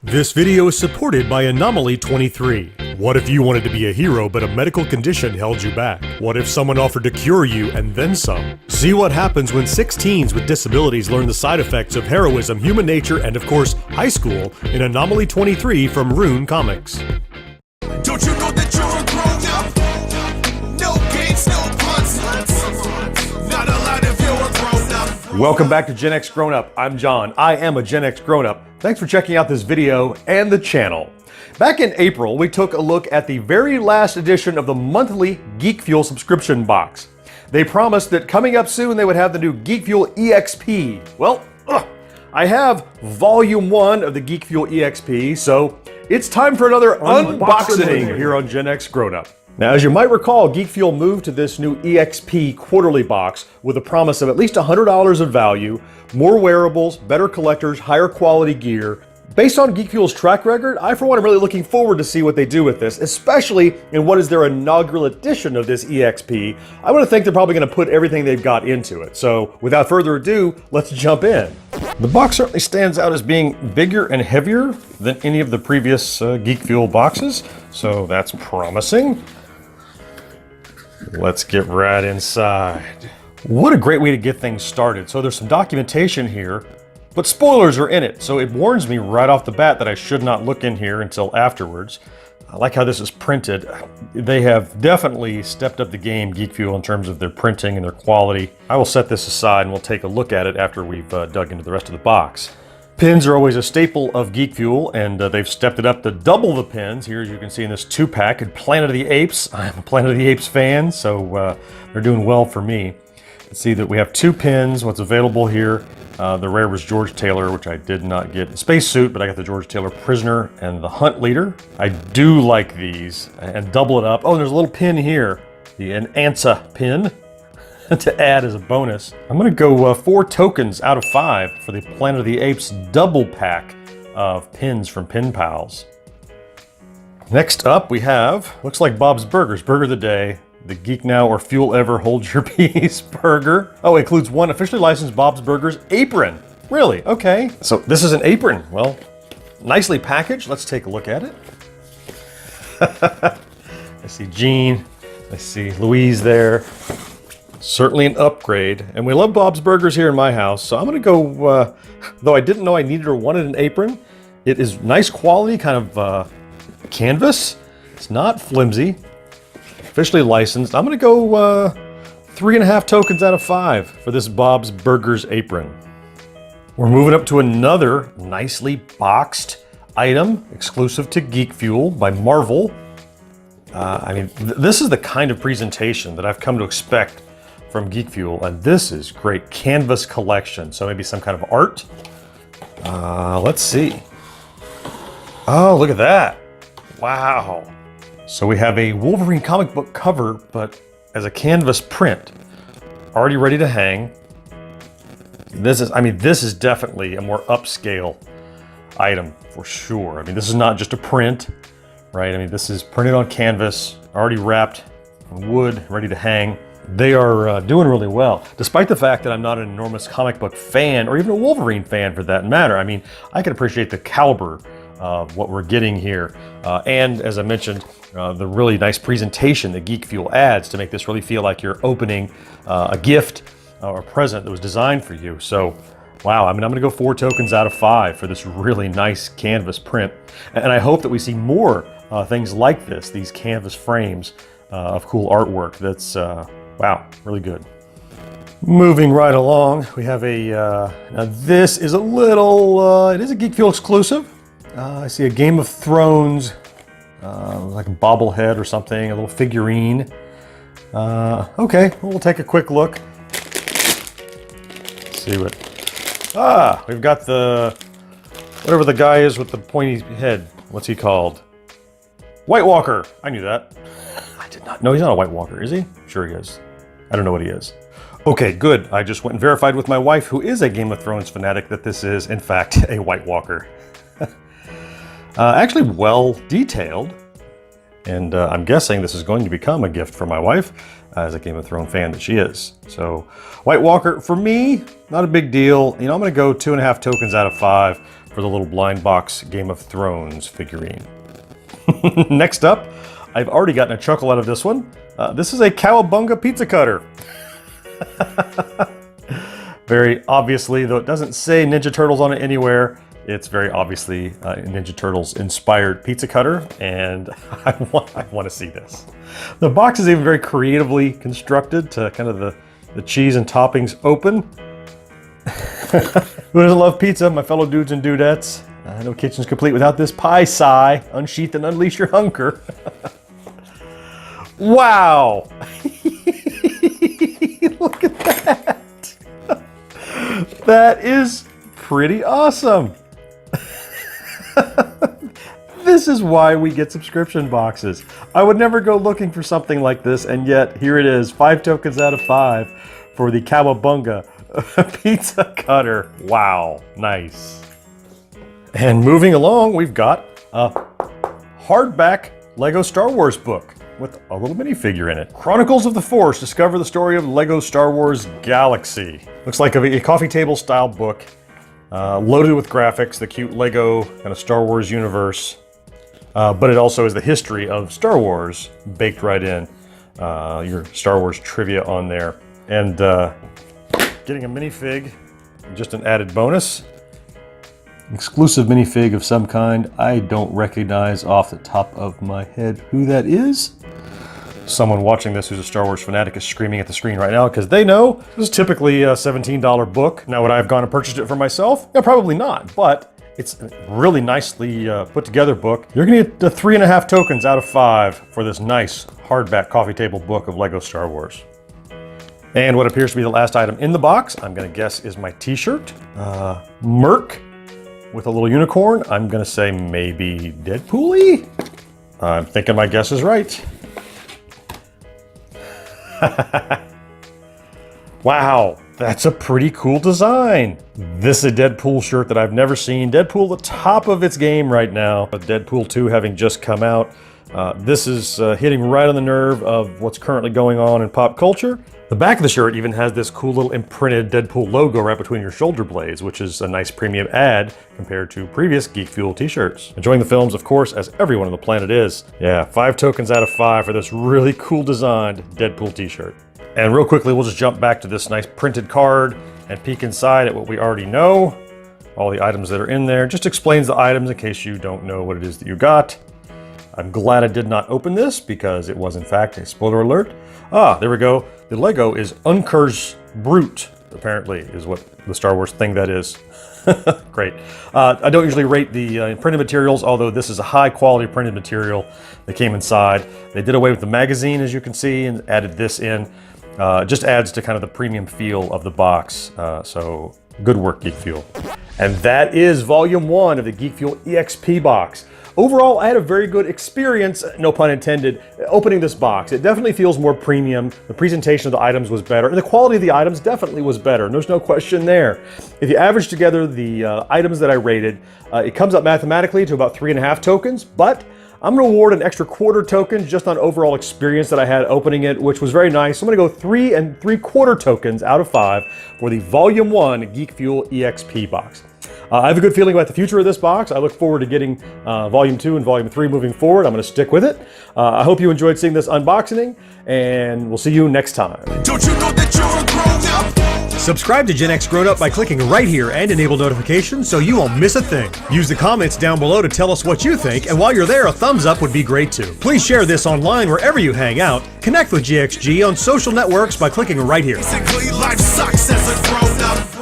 This video is supported by Anomaly 23. What if you wanted to be a hero but a medical condition held you back? What if someone offered to cure you and then some? See what happens when 6 teens with disabilities learn the side effects of heroism, human nature, and of course, high school in Anomaly 23 from Rune Comics. Don't you know that you're a grown up? No games, no puns. Not allowed if you're a grown up. Welcome back to GenXGrownUp. I'm John. I am a GenXGrownUp. Thanks for checking out this video and the channel. Back in April, we took a look at the very last edition of the monthly Geek Fuel subscription box. They promised that coming up soon they would have the new Geek Fuel EXP. Well, I have Volume 1 of the Geek Fuel EXP, so it's time for another unboxing here on GenXGrownUp. Now, as you might recall, Geek Fuel moved to this new EXP quarterly box with a promise of at least $100 of value, more wearables, better collectors, higher quality gear. Based on Geek Fuel's track record, I for one am really looking forward to see what they do with this, especially in what is their inaugural edition of this EXP. I want to think they're probably going to put everything they've got into it. So without further ado, let's jump in. The box certainly stands out as being bigger and heavier than any of the previous Geek Fuel boxes, so that's promising. Let's get right inside. What a great way to get things started. So there's some documentation here, but spoilers are in it, so it warns me right off the bat that I should not look in here until afterwards. I like how this is printed. They have definitely stepped up the game, Geek Fuel, in terms of their printing and their quality. I will set this aside and we'll take a look at it after we've dug into the rest of the box. Pins are always a staple of Geek Fuel, and they've stepped it up to double the pins. Here, as you can see in this 2-pack, and Planet of the Apes. I'm a Planet of the Apes fan, so they're doing well for me. Let's see that we have 2 pins. What's available here, the rare was George Taylor, which I did not get the spacesuit, but I got the George Taylor Prisoner and the Hunt Leader. I do like these, and double it up. Oh, and there's a little pin here, an ANSA pin to add as a bonus. I'm gonna go 4 tokens out of 5 for the Planet of the Apes double pack of pins from Pin Pals. Next up we have, looks like Bob's Burgers, Burger of the Day. The Geek Now or Fuel Ever Hold Your Peace burger. Oh, it includes 1 officially licensed Bob's Burgers apron. Really? Okay. So this is an apron. Well, nicely packaged. Let's take a look at it. I see Gene. I see Louise there. Certainly an upgrade. And we love Bob's Burgers here in my house. So I'm going to go, though I didn't know I needed or wanted an apron. It is nice quality, kind of canvas. It's not flimsy. Officially licensed. I'm gonna go 3.5 tokens out of 5 for this Bob's Burgers apron. We're moving up to another nicely boxed item exclusive to Geek Fuel by Marvel. I mean, this is the kind of presentation that I've come to expect from Geek Fuel, and this is great. Canvas collection, so maybe some kind of art. Let's see. Oh, look at that. Wow. So we have a Wolverine comic book cover, but as a canvas print, already ready to hang. This is definitely a more upscale item for sure. I mean, this is not just a print, right? I mean, this is printed on canvas, already wrapped in wood, ready to hang. They are doing really well, despite the fact that I'm not an enormous comic book fan, or even a Wolverine fan for that matter. I mean, I can appreciate the caliber of what we're getting here. And as I mentioned, the really nice presentation that Geek Fuel adds to make this really feel like you're opening a gift or a present that was designed for you. So, wow, I mean, I'm gonna go 4 tokens out of 5 for this really nice canvas print. And I hope that we see more things like this, these canvas frames of cool artwork. That's, wow, really good. Moving right along, we have a, now this is a little, it is a Geek Fuel exclusive. I see a Game of Thrones, like a bobblehead or something, a little figurine. Okay, well, we'll take a quick look. Let's see what, we've got the, whatever the guy is with the pointy head. What's he called? White Walker. I knew that. I did not know he's not a White Walker, is he? Sure he is. I don't know what he is. Okay, good. I just went and verified with my wife, who is a Game of Thrones fanatic, that this is, in fact, a White Walker. Actually well detailed, and I'm guessing this is going to become a gift for my wife, as a Game of Thrones fan that she is. So, White Walker, for me, not a big deal. You know, I'm going to go 2.5 tokens out of 5 for the little blind box Game of Thrones figurine. Next up, I've already gotten a chuckle out of this one. This is a COWABUNGA pizza cutter. Very obviously, though it doesn't say Ninja Turtles on it anywhere, it's very obviously a Ninja Turtles inspired pizza cutter, and I want to see this. The box is even very creatively constructed to kind of the cheese and toppings open. Who doesn't love pizza, my fellow dudes and dudettes? No kitchen's complete without this pie sigh. Unsheath and unleash your hunger. Wow! Look at that! That is pretty awesome. This is why we get subscription boxes. I would never go looking for something like this, and yet here it is, 5 tokens out of 5 for the COWABUNGA pizza cutter. Wow, nice. And moving along, we've got a hardback Lego Star Wars book with a little minifigure in it. Chronicles of the Force, discover the story of the Lego Star Wars galaxy. Looks like a coffee table style book, loaded with graphics, the cute Lego kind of Star Wars universe, but it also is the history of Star Wars baked right in. Your Star Wars trivia on there. And getting a minifig, just an added bonus. Exclusive minifig of some kind. I don't recognize off the top of my head who that is. Someone watching this who's a Star Wars fanatic is screaming at the screen right now because they know this is typically a $17 book. Now, would I have gone and purchased it for myself? Yeah, probably not, but it's a really nicely put together book. You're gonna get the 3.5 tokens out of 5 for this nice hardback coffee table book of Lego Star Wars. And what appears to be the last item in the box, I'm gonna guess is my t-shirt. Merc with a little unicorn. I'm gonna say maybe Deadpool-y? I'm thinking my guess is right. Wow, that's a pretty cool design. This is a Deadpool shirt that I've never seen. Deadpool, the top of its game right now. With Deadpool 2 having just come out. This is hitting right on the nerve of what's currently going on in pop culture. The back of the shirt even has this cool little imprinted Deadpool logo right between your shoulder blades, which is a nice premium add compared to previous Geek Fuel t-shirts. Enjoying the films, of course, as everyone on the planet is. Yeah, 5 tokens out of 5 for this really cool designed Deadpool t-shirt. And real quickly, we'll just jump back to this nice printed card and peek inside at what we already know. All the items that are in there. Just explains the items in case you don't know what it is that you got. I'm glad I did not open this because it was in fact a spoiler alert. Ah, there we go. The Lego is Uncur's Brute, apparently, is what the Star Wars thing that is. Great. I don't usually rate the printed materials, although this is a high quality printed material that came inside. They did away with the magazine, as you can see, and added this in. It just adds to kind of the premium feel of the box. So good work, Geek Fuel. And that is Volume 1 of the Geek Fuel EXP box. Overall, I had a very good experience, no pun intended, opening this box. It definitely feels more premium. The presentation of the items was better, and the quality of the items definitely was better. There's no question there. If you average together the items that I rated, it comes up mathematically to about 3.5 tokens, but I'm gonna award an extra 1/4 tokens just on overall experience that I had opening it, which was very nice. So I'm gonna go 3 3/4 tokens out of 5 for the Volume 1 Geek Fuel EXP box. I have a good feeling about the future of this box. I look forward to getting Volume 2 and Volume 3 moving forward. I'm going to stick with it. I hope you enjoyed seeing this unboxing, and we'll see you next time. Don't you know that you're a grown-up? Subscribe to GenXGrownUp by clicking right here and enable notifications so you won't miss a thing. Use the comments down below to tell us what you think, and while you're there, a thumbs up would be great too. Please share this online wherever you hang out. Connect with GXG on social networks by clicking right here. Basically, life sucks as a grown-up.